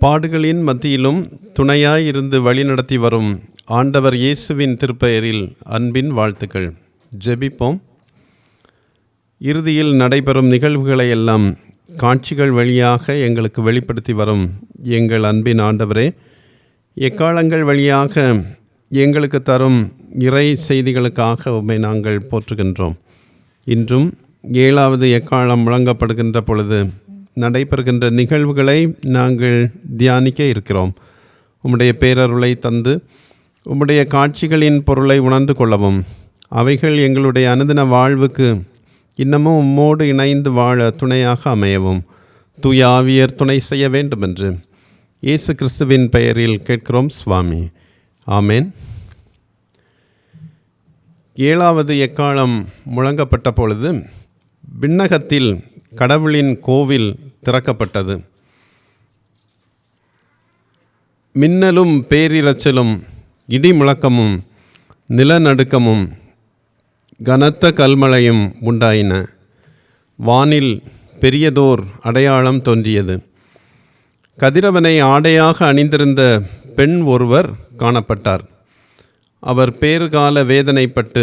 பாடுகளின் மத்தியிலும் துணையாயிருந்து வழிநடத்தி வரும் ஆண்டவர் இயேசுவின் திருப்பெயரில் அன்பின் வாழ்த்துக்கள். ஜெபிப்போம். இறுதியில் நடைபெறும் நிகழ்வுகளை எல்லாம் காட்சிகள் வழியாக எங்களுக்கு வெளிப்படுத்தி வரும் எங்கள் அன்பின் ஆண்டவரே, எக்காலங்கள் வழியாக எங்களுக்கு தரும் இறை செய்திகளுக்காக உம்மை நாங்கள் போற்றுகின்றோம். இன்றும் 7வது எக்காலம் முழங்கப்படுகின்ற பொழுது நடைபெறுகின்ற நிகழ்வுகளை நாங்கள் தியானிக்க இருக்கிறோம். உம்முடைய பேரருளை தந்து உம்முடைய காட்சிகளின் பொருளை உணர்ந்து கொள்ளவும், அவைகள் எங்களுடைய அனுதின வாழ்வுக்கு இன்னமும் உம்மோடு இணைந்து வாழ துணையாக அமையவும் தூய ஆவியர் துணை செய்ய வேண்டுமென்று இயேசு கிறிஸ்துவின் பெயரில் கேட்கிறோம் சுவாமி. ஆமேன். 7வது எக்காலம் முழங்கப்பட்ட பொழுது விண்ணகத்தில் கடவுளின் கோவில் திறக்கப்பட்டது. மின்னலும் பேரிரைச்சலும் இடி முழக்கமும் நிலநடுக்கமும் கனத்த கல்மழையும் உண்டாயின. வானில் பெரியதோர் அடையாளம் தோன்றியது. கதிரவனை ஆடையாக அணிந்திருந்த பெண் ஒருவர் காணப்பட்டார். அவர் பேறுகால வேதனைப்பட்டு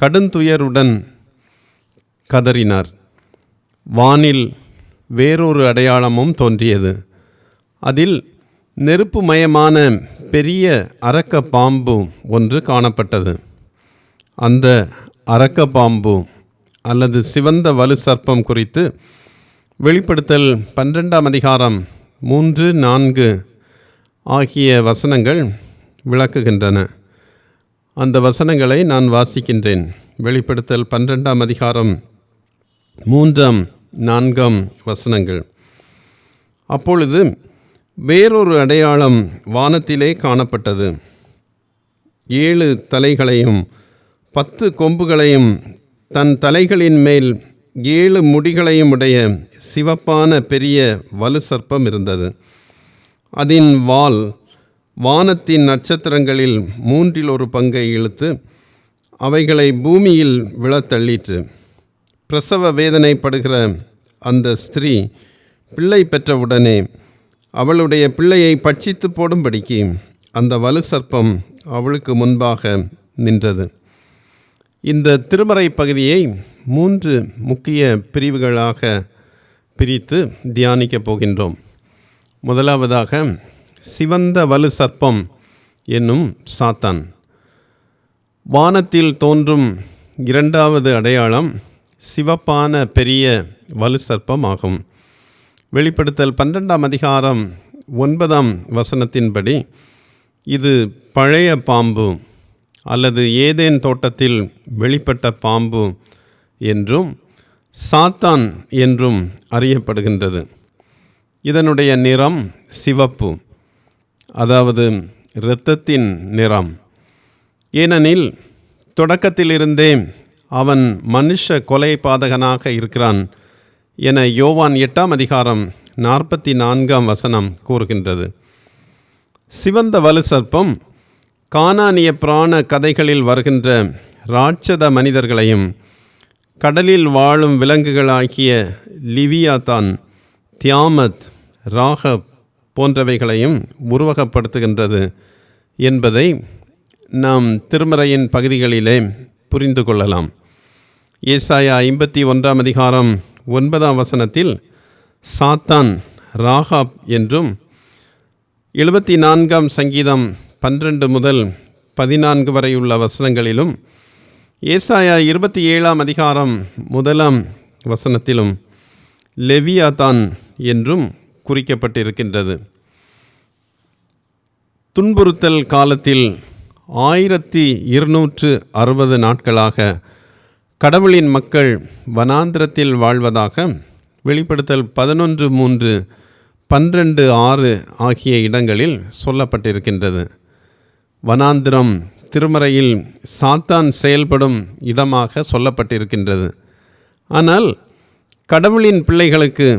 கடுந்துயருடன் கதறினார். வானில் வேறொரு அடையாளமும் தோன்றியது. அதில் நெருப்புமயமான பெரிய அரக்க பாம்பு ஒன்று காணப்பட்டது. அந்த அரக்க பாம்பு அல்லது சிவந்த வலு சர்ப்பம் குறித்து வெளிப்படுத்தல் 12ஆம் அதிகாரம் 3, 4 ஆகிய வசனங்கள் விளக்குகின்றன. அந்த வசனங்களை நான் வாசிக்கின்றேன். வெளிப்படுத்தல் 12ஆம் அதிகாரம் 3, 4 வசனங்கள். அப்பொழுது வேறொரு அடையாளம் வானத்திலே காணப்பட்டது. 7 தலைகளையும் 10 கொம்புகளையும் தன் தலைகளின் மேல் 7 முடிகளையும் உடைய சிவப்பான பெரிய வலு சர்ப்பம் இருந்தது. அதன் வால் வானத்தின் நட்சத்திரங்களில் 1/3 பங்கை இழுத்து அவைகளை பூமியில் விழத்தள்ளிற்று. பிரசவ வேதனைப்படுகிற அந்த ஸ்திரீ பிள்ளை பெற்றவுடனே அவளுடைய பிள்ளையை பட்சித்து போடும்படிக்கு அந்த வலு சர்ப்பம் அவளுக்கு முன்பாக நின்றது. இந்த திருமறை பகுதியை 3 முக்கிய பிரிவுகளாக பிரித்து தியானிக்கப் போகின்றோம். முதலாவதாக சிவந்த வலு சர்ப்பம் என்னும் சாத்தான். வானத்தில் தோன்றும் 2வது அடையாளம் சிவப்பான பெரிய வலு சர்ப்பம் ஆகும். வெளிப்படுத்தல் 12ஆம் அதிகாரம் 9 வசனத்தின்படி இது பழைய பாம்பு அல்லது ஏதேன் தோட்டத்தில் வெளிப்பட்ட பாம்பு என்றும் சாத்தான் என்றும் அறியப்படுகின்றது. இதனுடைய நிறம் சிவப்பு, அதாவது இரத்தத்தின் நிறம். ஏனெனில் தொடக்கத்திலிருந்தே அவன் மனுஷ கொலை பாதகனாக இருக்கிறான் என யோவான் 8ஆம் அதிகாரம் 44 வசனம் கூறுகின்றது. சிவந்த வலு சர்ப்பம் கானானிய புராண கதைகளில் வருகின்ற ராட்சத மனிதர்களையும் கடலில் வாழும் விலங்குகளாகிய லிவியாதான், தியாமத், ராகப் போன்றவைகளையும் உருவகப்படுத்துகின்றது என்பதை நாம் திருமறையின் பகுதிகளிலே புரிந்து கொள்ளலாம். ஏசாயா 51ஆம் அதிகாரம் 9 வசனத்தில் சாத்தான் ராகாப் என்றும், 74ஆம் சங்கீதம் 12 முதல் 14 வரையுள்ள வசனங்களிலும், ஏசாயா 27ஆம் அதிகாரம் 1 வசனத்திலும் லெவியாதான் என்றும் குறிக்கப்பட்டிருக்கின்றது. துன்புறுத்தல் காலத்தில் 1260 நாட்களாக கடவுளின் மக்கள் வனாந்திரத்தில் வாழ்வதாக வெளிப்படுத்தல் 11:3, 12:6 ஆகிய இடங்களில் சொல்லப்பட்டிருக்கின்றது. வனாந்திரம் திருமறையில் சாத்தான் செயல்படும் இடமாக சொல்லப்பட்டிருக்கின்றது. ஆனால் கடவுளின் பிள்ளைகளுக்கு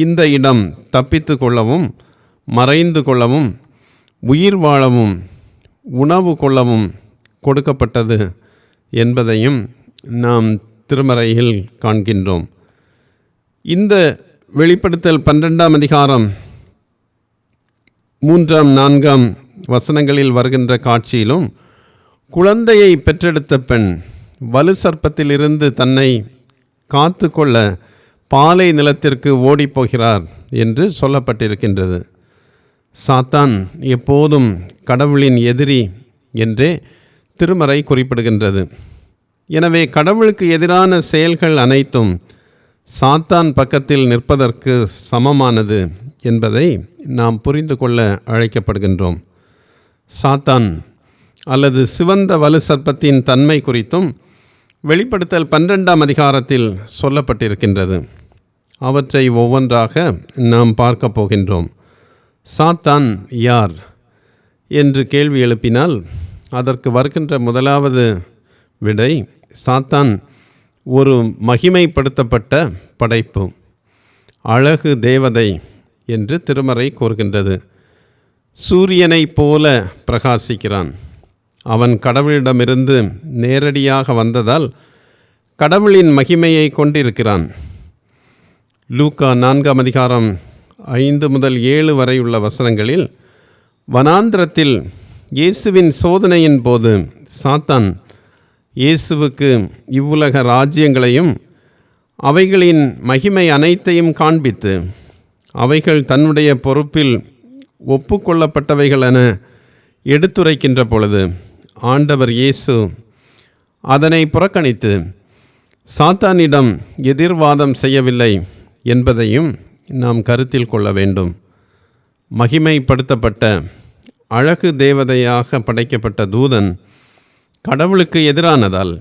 இந்த இடம் தப்பித்து கொள்ளவும், மறைந்து கொள்ளவும், உயிர் வாழவும், உணவு கொள்ளவும் கொடுக்கப்பட்டது என்பதையும் நாம் திருமறையில் காண்கின்றோம். இந்த வெளிப்படுத்தல் 12ஆம் அதிகாரம் 3, 4 வசனங்களில் வருகின்ற காட்சியிலும் குழந்தையை பெற்றெடுத்த பெண் வலு சர்ப்பத்திலிருந்து தன்னை காத்து கொள்ள பாலை நிலத்திற்கு ஓடிப்போகிறார் என்று சொல்லப்பட்டிருக்கின்றது. சாத்தான் எப்போதும் கடவுளின் எதிரி என்றே திருமறை குறிப்பிடுகின்றது. எனவே கடவுளுக்கு எதிரான செயல்கள் அனைத்தும் சாத்தான் பக்கத்தில் நிற்பதற்கு சமமானது என்பதை நாம் புரிந்து கொள்ள அழைக்கப்படுகின்றோம். சாத்தான் அல்லது சிவந்த வலு சர்ப்பத்தின் தன்மை குறித்தும் வெளிப்படுத்தல் 12ஆம் அதிகாரத்தில் சொல்லப்பட்டிருக்கின்றது. அவற்றை ஒவ்வொன்றாக நாம் பார்க்க போகின்றோம். சாத்தான் யார் என்று கேள்வி எழுப்பினால் அதற்கு வருகின்ற முதலாவது விடை, சாத்தான் ஒரு மகிமைப்படுத்தப்பட்ட படைப்பு, அழகு தேவதை என்று திருமறை கூறுகின்றது. சூரியனைப் போல பிரகாசிக்கிறான். அவன் கடவுளிடமிருந்து நேரடியாக வந்ததால் கடவுளின் மகிமையை கொண்டிருக்கிறான். லூக்கா 4ஆம் அதிகாரம் 5 முதல் 7 வரை உள்ள வசனங்களில் வனாந்திரத்தில் இயேசுவின் சோதனையின் போது சாத்தான் இயேசுவுக்கு இவ்வுலக ராஜ்யங்களையும் அவைகளின் மகிமை அனைத்தையும் காண்பித்து அவைகள் தன்னுடைய பொறுப்பில் ஒப்புக்கொள்ளப்பட்டவைகள் என எடுத்துரைக்கின்ற பொழுது ஆண்டவர் இயேசு அதனை புறக்கணித்து சாத்தானிடம் எதிர்வாதம் செய்யவில்லை என்பதையும் நாம் கருத்தில் கொள்ள வேண்டும். மகிமைப்படுத்தப்பட்ட அழகு தேவதையாக படைக்கப்பட்ட தூதன் கடவுளுக்கு எதிரானதால்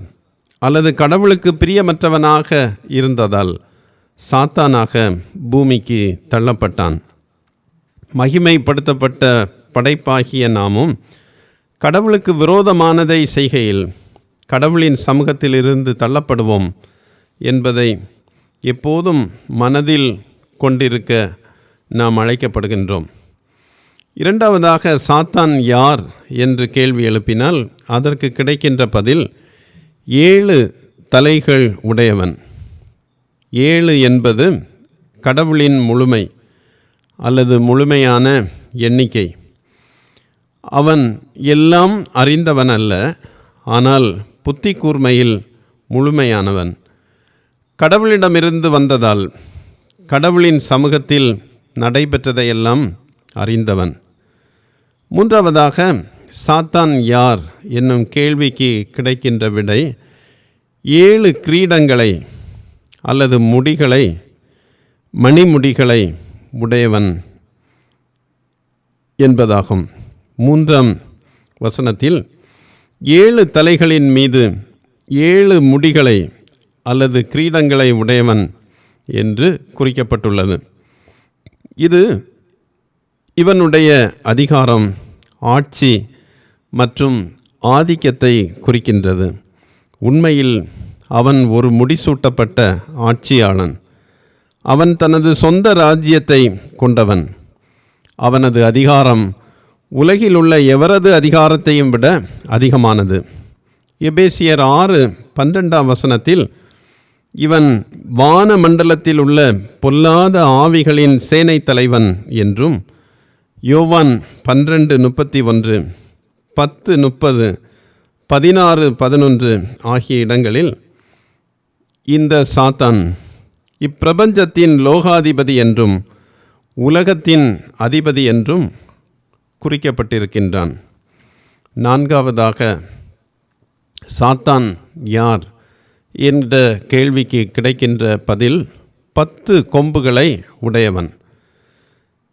அல்லது கடவுளுக்கு பிரியமற்றவனாக இருந்ததால் சாத்தானாக பூமிக்கு தள்ளப்பட்டான். மகிமைப்படுத்தப்பட்ட படைப்பாகிய நாமும் கடவுளுக்கு விரோதமானதை செய்கையில் கடவுளின் சமூகத்திலிருந்து தள்ளப்படுவோம் என்பதை எப்போதும் மனதில் கொண்டிருக்க நாம் அழைக்கப்படுகின்றோம். இரண்டாவதாக, சாத்தான் யார் என்று கேள்வி எழுப்பினால் அதற்கு கிடைக்கின்ற பதில் 7 தலைகள் உடையவன். 7 என்பது கடவுளின் முழுமை அல்லது முழுமையான எண்ணிக்கை. அவன் எல்லாம் அறிந்தவன் அல்ல, ஆனால் புத்தி கூர்மையில் முழுமையானவன். கடவுளிடமிருந்து வந்ததால் கடவுளின் சமூகத்தில் நடைபெற்றதையெல்லாம் அறிந்தவன். மூன்றாவதாக, சாத்தான் யார் என்னும் கேள்விக்கு கிடைக்கின்ற விடை 7 கிரீடங்களை அல்லது முடிகளை, மணிமுடிகளை உடையவன் என்பதாகும். 3ஆம் வசனத்தில் 7 தலைகளின் மீது 7 முடிகளை அல்லது கிரீடங்களை உடையவன் என்று குறிக்கப்பட்டுள்ளது. இது இவனுடைய அதிகாரம், ஆட்சி மற்றும் ஆதிக்கத்தை குறிக்கின்றது. உண்மையில் அவன் ஒரு முடிசூட்டப்பட்ட ஆட்சியாளன். அவன் தனது சொந்த ராஜ்யத்தை கொண்டவன். அவனது அதிகாரம் உலகில் உள்ள எவரது அதிகாரத்தையும் விட அதிகமானது. எபேசியர் 6:12ஆம் வசனத்தில் இவன் வான மண்டலத்தில் உள்ள பொல்லாத ஆவிகளின் சேனை தலைவன் என்றும், யோவான் 12:31, 10:30, 16:11 ஆகிய இடங்களில் இந்த சாத்தான் இப்பிரபஞ்சத்தின் லோகாதிபதி என்றும் உலகத்தின் அதிபதி என்றும் குறிக்கப்பட்டிருக்கின்றான். நான்காவதாக, சாத்தான் யார் என்ற கேள்விக்கு கிடைக்கின்ற பதில் 10 கொம்புகளை உடையவன்.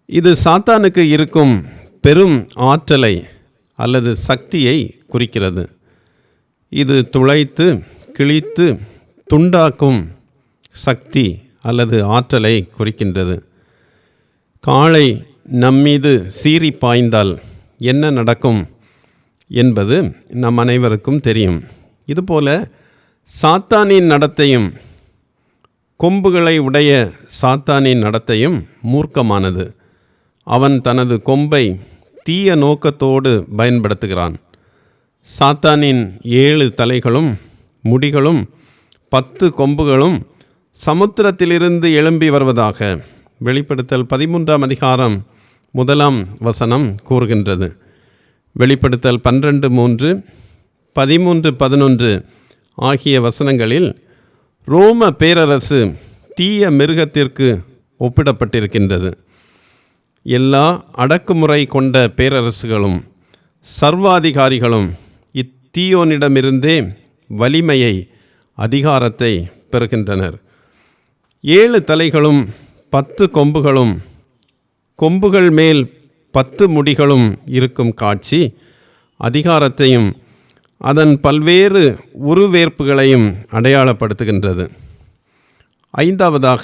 இது சாத்தானுக்கு இருக்கும் பெரும் ஆற்றலை அல்லது சக்தியை குறிக்கிறது. இது துளைத்து கிழித்து துண்டாக்கும் சக்தி அல்லது ஆற்றலை குறிக்கின்றது. காளை நம்மீது சீறி பாய்ந்தால் என்ன நடக்கும் என்பது நம் அனைவருக்கும் தெரியும். இதுபோல சாத்தானின் நடத்தையும், கொம்புகளை உடைய சாத்தானின் நடத்தையும் மூர்க்கமானது. அவன் தனது கொம்பை தீய நோக்கத்தோடு பயன்படுத்துகிறான். சாத்தானின் 7 தலைகளும் முடிகளும் 10 கொம்புகளும் சமுத்திரத்திலிருந்து எழும்பி வருவதாக வெளிப்படுத்தல் 13ஆம் அதிகாரம் முதலாம் வசனம் கூறுகின்றது. வெளிப்படுத்தல் 12:3, 13:11 ஆகிய வசனங்களில் ரோம பேரரசு தீய மிருகத்திற்கு ஒப்பிடப்பட்டிருக்கின்றது. எல்லா அடக்குமுறை கொண்ட பேரரசுகளும் சர்வாதிகாரிகளும் இத்தீயோனிடமிருந்தே வலிமையை, அதிகாரத்தை பெறுகின்றனர். 7 தலைகளும் 10 கொம்புகளும், கொம்புகள் மேல் 10 முடிகளும் இருக்கும் காட்சி அதிகாரத்தையும் அதன் பல்வேறு உருவேற்புகளையும் அடையாளப்படுத்துகின்றது. 5வதாக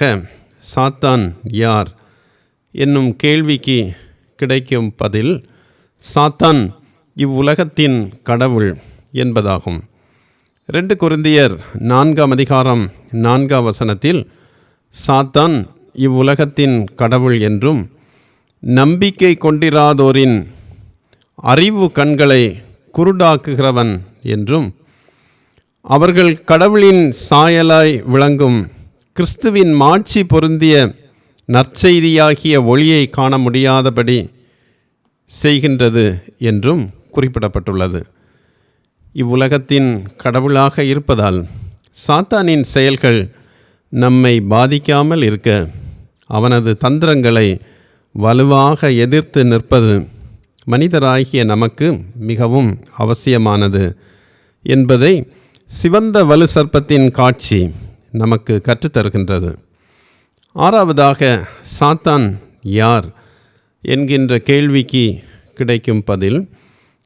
சாத்தான் யார் என்னும் கேள்விக்கு கிடைக்கும் பதில் சாத்தான் இவ்வுலகத்தின் கடவுள் என்பதாகும். 2 கொரிந்தியர் 4:4 சாத்தான் இவ்வுலகத்தின் கடவுள் என்றும் நம்பிக்கை கொண்டிராதோரின் அறிவு கண்களை குருடாக்குகிறவன் என்றும் அவர்கள் கடவுளின் சாயலாய் விளங்கும் கிறிஸ்துவின் மாட்சி பொருந்திய நற்செய்தியாகிய ஒளியை காண முடியாதபடி செய்கின்றது என்றும் குறிப்பிடப்பட்டுள்ளது. இவ்வுலகத்தின் கடவுளாக இருப்பதால் சாத்தானின் செயல்கள் நம்மை பாதிக்காமல் இருக்க அவனது தந்திரங்களை வலுவாக எதிர்த்து நிற்பது மனிதராகிய நமக்கு மிகவும் அவசியமானது என்பதை சிவந்த வலு சர்ப்பத்தின் காட்சி நமக்கு கற்றுத்தருகின்றது. 6வதாக சாத்தான் யார் என்கின்ற கேள்விக்கு கிடைக்கும் பதில்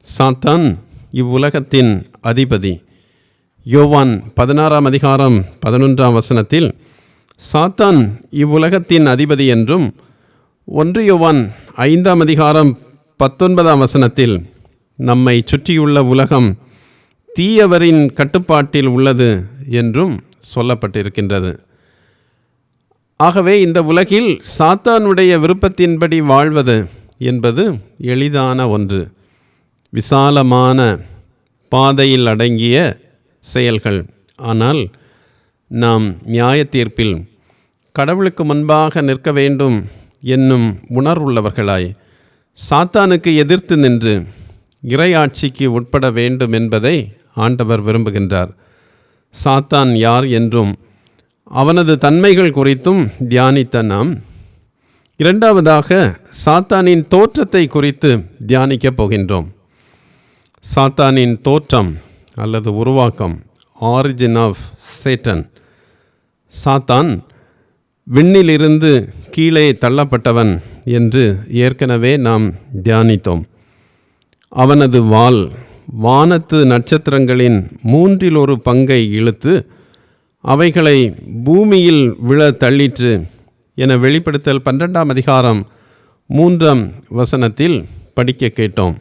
சாத்தான் இவ்வுலகத்தின் அதிபதி. யோவான் 16:11 சாத்தான் இவ்வுலகத்தின் அதிபதி என்றும் 1 யோவான் 5:19 நம்மை சுற்றியுள்ள உலகம் தீயவரின் கட்டுப்பாட்டில் உள்ளது என்றும் சொல்லப்பட்டிருக்கின்றது. ஆகவே இந்த உலகில் சாத்தானுடைய விருப்பத்தின்படி வாழ்வது என்பது எளிதான ஒன்று. விசாலமான பாதையில் அடங்கிய செயல்கள். ஆனால் நாம் நியாய தீர்ப்பில் கடவுளுக்கு முன்பாக நிற்க வேண்டும் என்னும் உணர்வுள்ளவர்களாய் சாத்தானுக்கு எதிர்த்து நின்று இறையாட்சிக்கு உட்பட வேண்டும் என்பதை ஆண்டவர் விரும்புகின்றார். சாத்தான் யார் என்றும் அவனது தன்மைகள் குறித்தும் தியானித்த நாம் 2வதாக சாத்தானின் தோற்றத்தை குறித்து தியானிக்கப் போகின்றோம். சாத்தானின் தோற்றம் அல்லது உருவாக்கம், ஆரிஜின் ஆஃப் சேட்டன். சாத்தான் விண்ணிலிருந்து கீழே தள்ளப்பட்டவன் என்று ஏற்கனவே நாம் தியானித்தோம். அவனது வால் வானத்து நட்சத்திரங்களின் 1/3 பங்கை இழுத்து அவைகளை பூமியில் விழ தள்ளிற்று என வெளிப்படுத்தல் 12:3 படிக்க கேட்டோம்.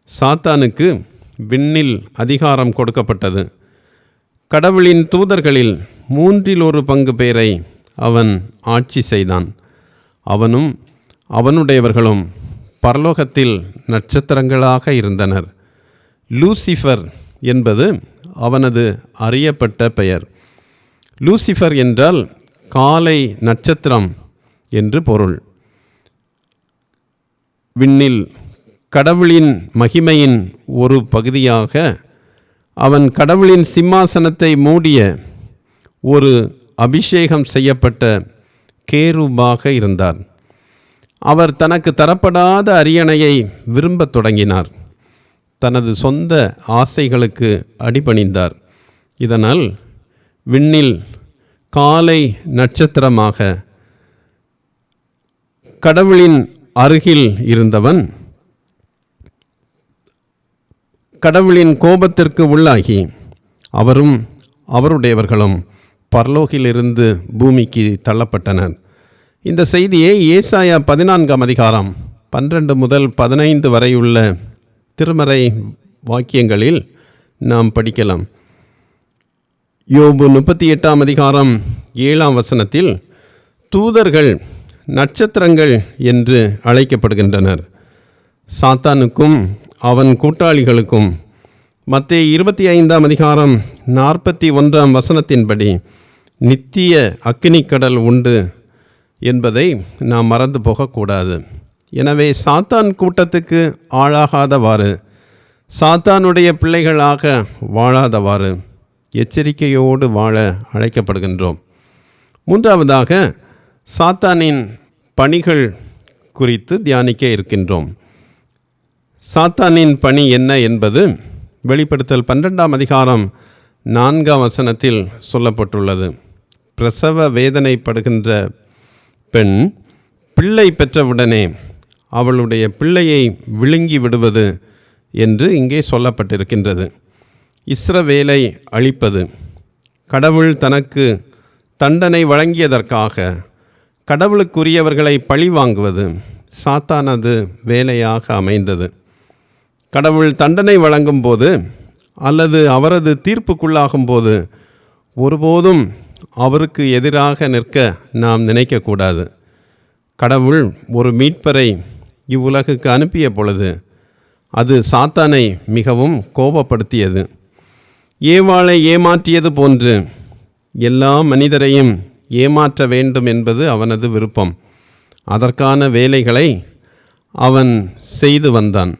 சாத்தானுக்கு விண்ணில் அதிகாரம் கொடுக்கப்பட்டது. கடவுளின் தூதர்களில் 1/3 பங்கு பேரை அவன் ஆட்சி செய்தான். அவனும் அவனுடையவர்களும் பரலோகத்தில் நட்சத்திரங்களாக இருந்தனர். லூசிஃபர் என்பது அவனது அறியப்பட்ட பெயர். லூசிஃபர் என்றால் காலை நட்சத்திரம் என்று பொருள். விண்ணில் கடவுளின் மகிமையின் ஒரு பகுதியாக அவன் கடவுளின் சிம்மாசனத்தை மூடிய ஒரு அபிஷேகம் செய்யப்பட்ட கேருபாக இருந்தார். அவர் தனக்கு தரப்படாத அரியணையை விரும்பத் தொடங்கினார். தனது சொந்த ஆசைகளுக்கு அடிபணிந்தார். இதனால் விண்ணில் காலை நட்சத்திரமாக கடவுளின் அருகில் இருந்தவன் கடவுளின் கோபத்திற்கு உள்ளாகி அவரும் அவருடையவர்களும் பரலோகிலிருந்து பூமிக்கு தள்ளப்பட்டனர். இந்த செய்தியை ஏசாயா 14:12-15 வரையுள்ள திருமறை வாக்கியங்களில் நாம் படிக்கலாம். யோபு 38:7 தூதர்கள் நட்சத்திரங்கள் என்று அழைக்கப்படுகின்றனர். சாத்தானுக்கும் அவன் கூட்டாளிகளுக்கும் மத்தேயு 25:41 நித்திய அக்கினிக்கடல் உண்டு என்பதை நாம் மறந்து போகக்கூடாது. எனவே சாத்தான் கூட்டத்துக்கு ஆளாகாதவாறு, சாத்தானுடைய பிள்ளைகளாக வாழாதவாறு எச்சரிக்கையோடு வாழ அழைக்கப்படுகின்றோம். மூன்றாவதாக, சாத்தானின் பணிகள் குறித்து தியானிக்க இருக்கின்றோம். சாத்தானின் பணி என்ன என்பது வெளிப்படுத்தல் 12ஆம் அதிகாரம் 4ஆம் வசனத்தில் சொல்லப்பட்டுள்ளது. பிரசவ வேதனைப்படுகின்ற பெண் பிள்ளை பெற்றவுடனே அவளுடைய பிள்ளையை விழுங்கி விடுவது என்று இங்கே சொல்லப்பட்டிருக்கின்றது. இஸ்ரவேலை அழிப்பது, கடவுள் தனக்கு தண்டனை வழங்கியதற்காக கடவுளுக்குரியவர்களை பழி வாங்குவது சாத்தானது வேலையாக அமைந்தது. கடவுள் தண்டனை வழங்கும் போது அல்லது அவரது தீர்ப்புக்குள்ளாகும் போது ஒருபோதும் அவருக்கு எதிராக நிற்க நாம் நினைக்கக்கூடாது. கடவுள் ஒரு மீட்பரை இவ்வுலகுக்கு அனுப்பிய பொழுது அது சாத்தானை மிகவும் கோபப்படுத்தியது. ஏவாளை ஏமாற்றியது போன்று எல்லா மனிதரையும் ஏமாற்ற வேண்டும் என்பது அவனது விருப்பம். அதற்கான வேலைகளை அவன் செய்து வந்தான்.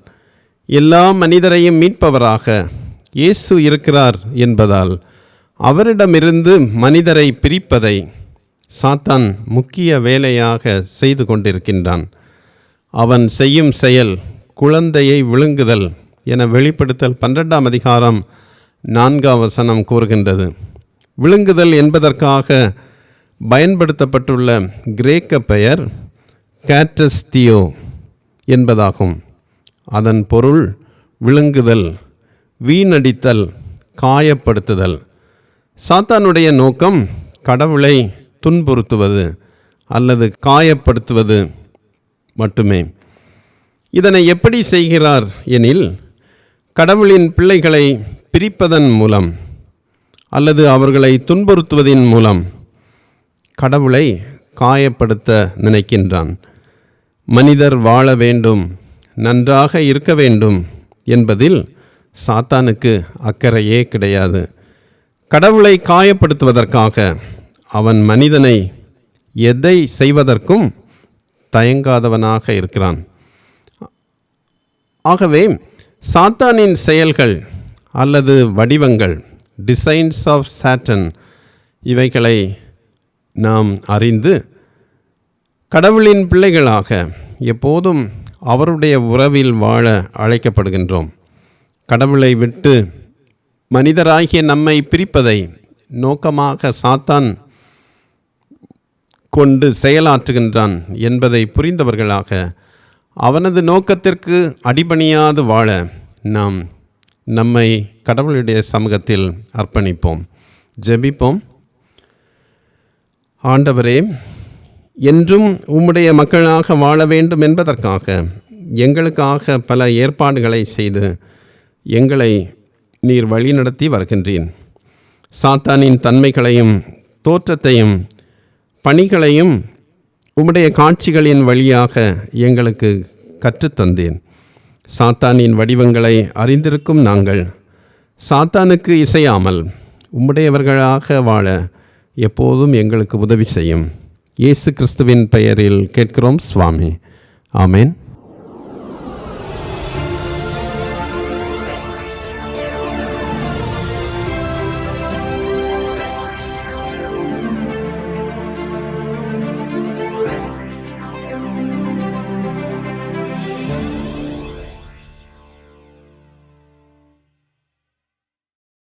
எல்லா மனிதரையும் மீட்பவராக இயேசு இருக்கிறார் என்பதால் அவரிடமிருந்து மனிதரை பிரிப்பதை சாத்தான் முக்கிய வேலையாக செய்து கொண்டிருக்கின்றான். அவன் செய்யும் செயல் குழந்தையை விழுங்குதல் என வெளிப்படுத்தல் 12ஆம் அதிகாரம் 4ஆம் வசனம் கூறுகின்றது. விழுங்குதல் என்பதற்காக பயன்படுத்தப்பட்டுள்ள கிரேக்க பெயர் கேட்டஸ்தியோ என்பதாகும். அதன் பொருள் விழுங்குதல், வீணடித்தல், காயப்படுத்துதல். சாத்தானுடைய நோக்கம் கடவுளை துன்புறுத்துவது அல்லது காயப்படுத்துவது மட்டுமே. இதனை எப்படி செய்கிறார் எனில், கடவுளின் பிள்ளைகளை பிரிப்பதன் மூலம் அல்லது அவர்களை துன்புறுத்துவதின் மூலம் கடவுளை காயப்படுத்த நினைக்கின்றான். மனிதர் வாழ வேண்டும், நன்றாக இருக்க வேண்டும் என்பதில் சாத்தானுக்கு அக்கறையே கிடையாது. கடவுளை காயப்படுத்துவதற்காக அவன் மனிதனை எதை செய்வதற்கும் தயங்காதவனாக இருக்கிறான். ஆகவே சாத்தானின் செயல்கள் அல்லது வடிவங்கள், டிசைன்ஸ் ஆஃப் சாட்டன், இவைகளை நாம் அறிந்து கடவுளின் பிள்ளைகளாக எப்போதும் அவருடைய உறவில் வாழ அழைக்கப்படுகின்றோம். கடவுளை விட்டு மனிதராகிய நம்மை பிரிப்பதை நோக்கமாக சாத்தான் கொண்டு செயலாற்றுகின்றான் என்பதை புரிந்தவர்களாக அவனது நோக்கத்திற்கு அடிபணியாது வாழ நாம் நம்மை கடவுளுடைய சமூகத்தில் அர்ப்பணிப்போம். ஜெபிப்போம். ஆண்டவரே, என்றும் உம்முடைய மக்களாக வாழ வேண்டும் என்பதற்காக எங்களுக்காக பல ஏற்பாடுகளை செய்து எங்களை நீர் வழிநடத்தி வருகின்றீர். சாத்தானின் தன்மைகளையும் தோற்றத்தையும் பணிகளையும் உம்முடைய காட்சிகளின் வழியாக எங்களுக்கு கற்றுத்தந்தேன். சாத்தானின் வடிவங்களை அறிந்திருக்கும் நாங்கள் சாத்தானுக்கு இசையாமல் உம்முடையவர்களாக வாழ எப்போதும் எங்களுக்கு உதவி செய்யும். இயேசு கிறிஸ்துவின் பெயரில் கேட்கிறோம் சுவாமி. ஆமேன்.